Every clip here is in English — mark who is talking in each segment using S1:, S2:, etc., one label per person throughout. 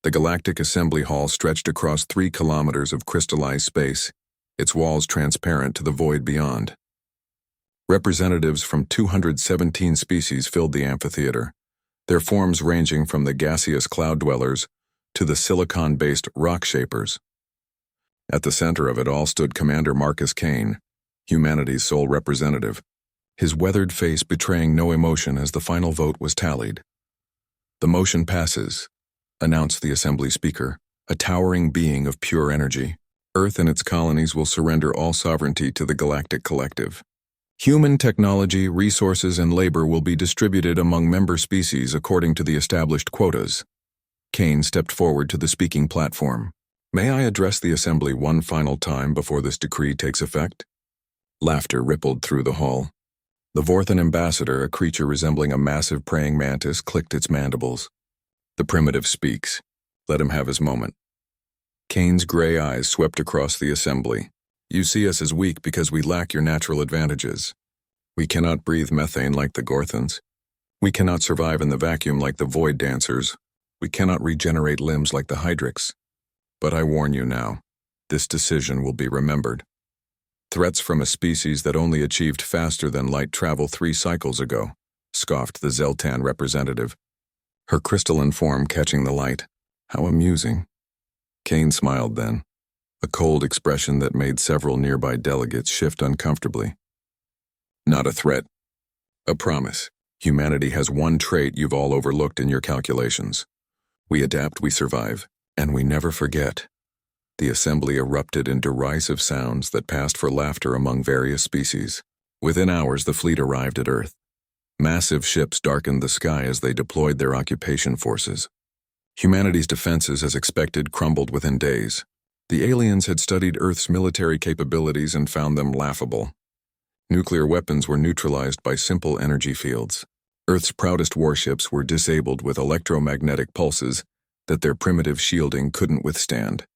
S1: The galactic assembly hall stretched across 3 kilometers of crystallized space, its walls transparent to the void beyond. Representatives from 217 species filled the amphitheater, their forms ranging from the gaseous cloud dwellers to the silicon-based rock shapers. At the center of it all stood Commander Marcus Kane, humanity's sole representative, his weathered face betraying no emotion as the final vote was tallied. "The motion passes," announced the assembly speaker, a towering being of pure energy. "Earth and its colonies will surrender all sovereignty to the Galactic Collective. Human technology, resources, and labor will be distributed among member species according to the established quotas." Kane stepped forward to the speaking platform. "May I address the assembly one final time before this decree takes effect?" Laughter rippled through the hall. The Vorthan ambassador, a creature resembling a massive praying mantis, clicked its mandibles. "The primitive speaks. Let him have his moment." Kane's gray eyes swept across the assembly. "You see us as weak because we lack your natural advantages. We cannot breathe methane like the Gorthans. We cannot survive in the vacuum like the Void Dancers. We cannot regenerate limbs like the Hydrix. But I warn you now, this decision will be remembered. Threats from a species that only achieved faster than light travel 3 cycles ago," scoffed the Zeltan representative, her crystalline form catching the light. "How amusing." Kane smiled then, a cold expression that made several nearby delegates shift uncomfortably. "Not a threat. A promise. Humanity has one trait you've all overlooked in your calculations. We adapt, we survive, and we never forget." The assembly erupted in derisive sounds that passed for laughter among various species. Within hours, the fleet arrived at Earth. Massive ships darkened the sky as they deployed their occupation forces. Humanity's defenses, as expected, crumbled within days. The aliens had studied Earth's military capabilities and found them laughable. Nuclear weapons were neutralized by simple energy fields. Earth's proudest warships were disabled with electromagnetic pulses that their primitive shielding couldn't withstand.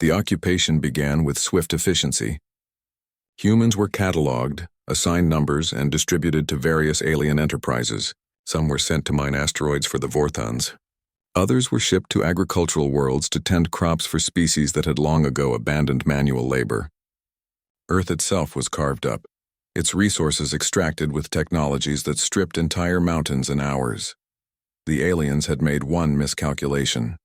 S1: The occupation began with swift efficiency. Humans were cataloged, assigned numbers, and distributed to various alien enterprises. Some were sent to mine asteroids for the Vorthans. Others were shipped to agricultural worlds to tend crops for species that had long ago abandoned manual labor. Earth itself was carved up, its resources extracted with technologies that stripped entire mountains in hours. The aliens had made one miscalculation.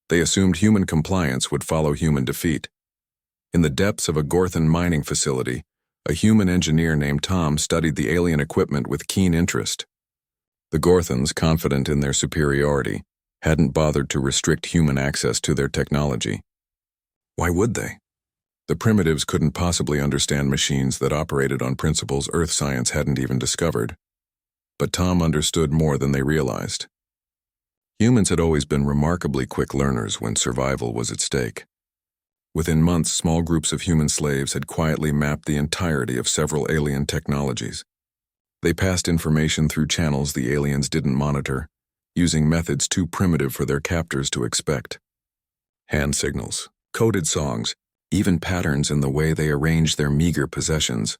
S1: They assumed human compliance would follow human defeat. In the depths of a Gorthan mining facility, a human engineer named Tom studied the alien equipment with keen interest. The Gorthans, confident in their superiority, hadn't bothered to restrict human access to their technology. Why would they? The primitives couldn't possibly understand machines that operated on principles Earth science hadn't even discovered. But Tom understood more than they realized. Humans had always been remarkably quick learners when survival was at stake. Within months, small groups of human slaves had quietly mapped the entirety of several alien technologies. They passed information through channels the aliens didn't monitor, using methods too primitive for their captors to expect. Hand signals, coded songs, even patterns in the way they arranged their meager possessions.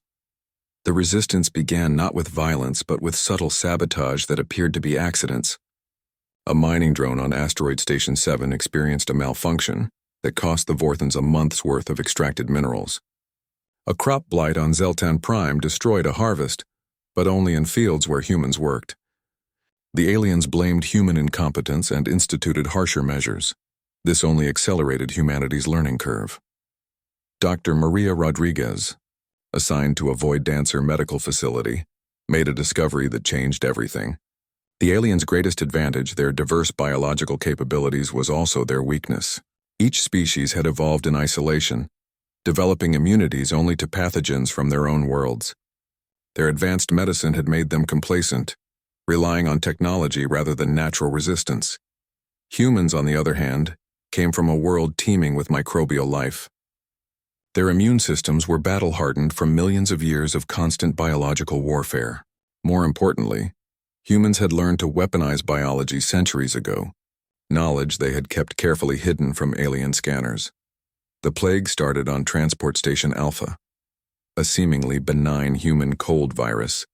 S1: The resistance began not with violence but with subtle sabotage that appeared to be accidents. A mining drone on Asteroid Station 7 experienced a malfunction that cost the Vorthans a month's worth of extracted minerals. A crop blight on Zeltan Prime destroyed a harvest, but only in fields where humans worked. The aliens blamed human incompetence and instituted harsher measures. This only accelerated humanity's learning curve. Dr. Maria Rodriguez, assigned to a Void Dancer medical facility, made a discovery that changed everything. The aliens' greatest advantage, their diverse biological capabilities, was also their weakness. Each species had evolved in isolation, developing immunities only to pathogens from their own worlds. Their advanced medicine had made them complacent, relying on technology rather than natural resistance. Humans, on the other hand, came from a world teeming with microbial life. Their immune systems were battle-hardened from millions of years of constant biological warfare. More importantly, humans had learned to weaponize biology centuries ago, knowledge they had kept carefully hidden from alien scanners. The plague started on Transport Station Alpha, a seemingly benign human cold virus,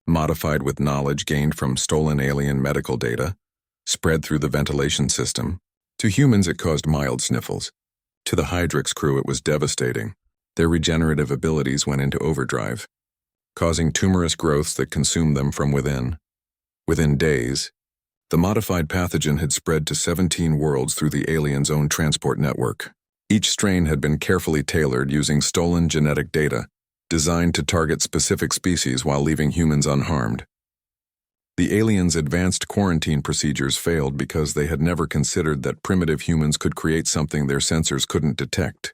S1: modified with knowledge gained from stolen alien medical data, spread through the ventilation system, To humans, it caused mild sniffles. To the Hydrix crew, it was devastating. Their regenerative abilities went into overdrive, causing tumorous growths that consumed them from within. Within days, the modified pathogen had spread to 17 worlds through the aliens' own transport network. Each strain had been carefully tailored using stolen genetic data, designed to target specific species while leaving humans unharmed. The aliens' advanced quarantine procedures failed because they had never considered that primitive humans could create something their sensors couldn't detect.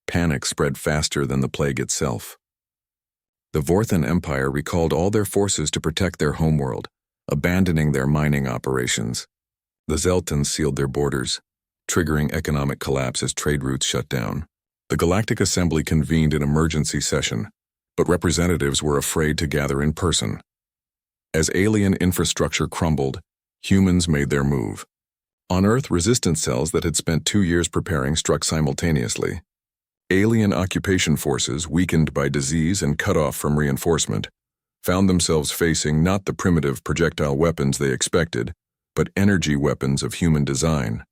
S1: Panic spread faster than the plague itself. The Vorthan Empire recalled all their forces to protect their homeworld, abandoning their mining operations. The Zeltans sealed their borders, triggering economic collapse as trade routes shut down. The Galactic Assembly convened an emergency session, but representatives were afraid to gather in person. As alien infrastructure crumbled, humans made their move. On Earth, resistance cells that had spent 2 years preparing struck simultaneously. Alien occupation forces, weakened by disease and cut off from reinforcement, found themselves facing not the primitive projectile weapons they expected, but energy weapons of human design.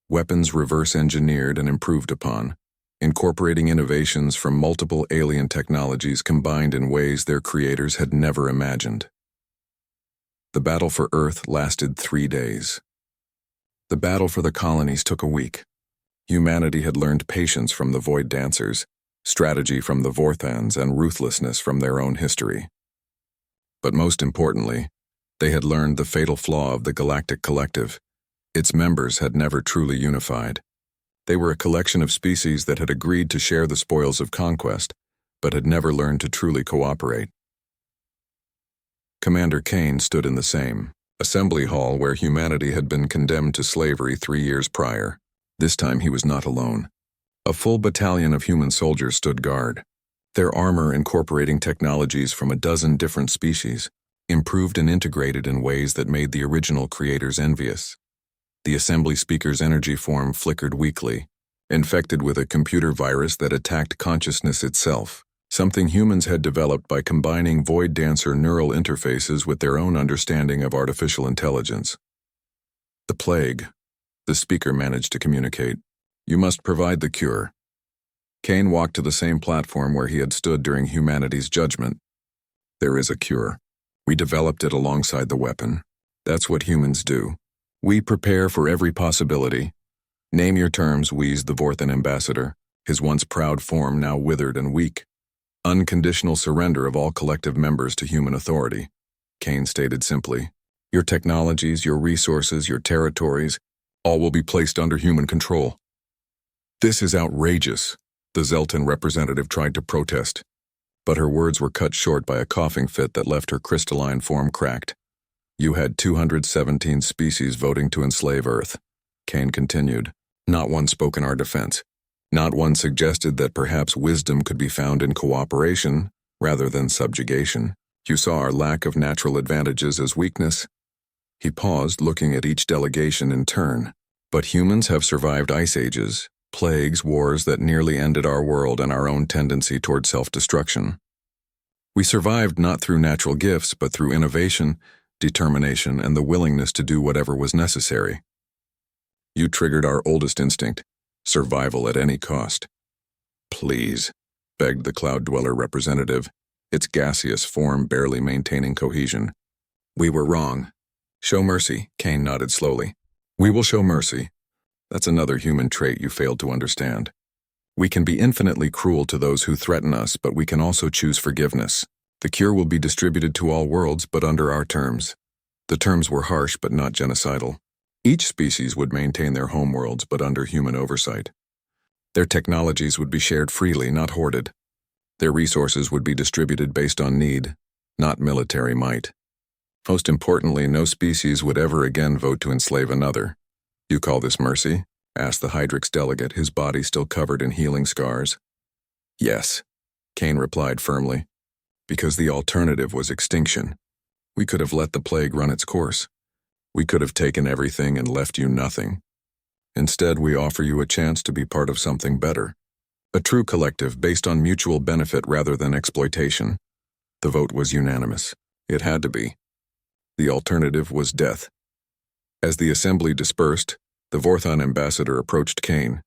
S1: Weapons reverse-engineered and improved upon, incorporating innovations from multiple alien technologies combined in ways their creators had never imagined. The battle for Earth lasted 3 days. The battle for the colonies took a week. Humanity had learned patience from the Void Dancers, strategy from the Vorthans, and ruthlessness from their own history. But most importantly, they had learned the fatal flaw of the Galactic Collective. Its members had never truly unified. They were a collection of species that had agreed to share the spoils of conquest, but had never learned to truly cooperate. Commander Kane stood in the same assembly hall where humanity had been condemned to slavery 3 years prior. This time he was not alone. A full battalion of human soldiers stood guard, their armor incorporating technologies from a dozen different species, improved and integrated in ways that made the original creators envious. The assembly speaker's energy form flickered weakly, infected with a computer virus that attacked consciousness itself, something humans had developed by combining Void Dancer neural interfaces with their own understanding of artificial intelligence. The plague, the speaker managed to communicate. You must provide the cure. Kane walked to the same platform where he had stood during humanity's judgment. There is a cure. We developed it alongside the weapon. That's what humans do. We prepare for every possibility. Name your terms, wheezed the Vorthan ambassador, his once proud form now withered and weak. Unconditional surrender of all collective members to human authority. Kane stated simply. Your technologies, your resources, your territories, all will be placed under human control. This is outrageous, the Zeltan representative tried to protest, but her words were cut short by a coughing fit that left her crystalline form cracked. You had 217 species voting to enslave Earth, Kane continued. Not one spoke in our defense. Not one suggested that perhaps wisdom could be found in cooperation rather than subjugation. You saw our lack of natural advantages as weakness. He paused, looking at each delegation in turn. But humans have survived ice ages, plagues, wars that nearly ended our world and our own tendency toward self-destruction. We survived not through natural gifts, but through innovation, determination, and the willingness to do whatever was necessary. You triggered our oldest instinct, survival at any cost. Please, begged the Cloud Dweller representative, its gaseous form barely maintaining cohesion. We were wrong. Show mercy, Kane nodded slowly. We will show mercy. That's another human trait you failed to understand. We can be infinitely cruel to those who threaten us, but we can also choose forgiveness. The cure will be distributed to all worlds, but under our terms. The terms were harsh, but not genocidal. Each species would maintain their homeworlds, but under human oversight. Their technologies would be shared freely, not hoarded. Their resources would be distributed based on need, not military might. Most importantly, no species would ever again vote to enslave another. You call this mercy? Asked the Hydrix delegate, his body still covered in healing scars. Yes, Kane replied firmly. Because the alternative was extinction. We could have let the plague run its course. We could have taken everything and left you nothing. Instead, we offer you a chance to be part of something better. A true collective based on mutual benefit rather than exploitation. The vote was unanimous. It had to be. The alternative was death. As the assembly dispersed, The Vorthon ambassador approached Kane.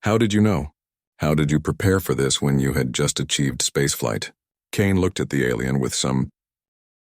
S1: How did you know? How did you prepare for this when you had just achieved spaceflight? Kane looked at the alien with some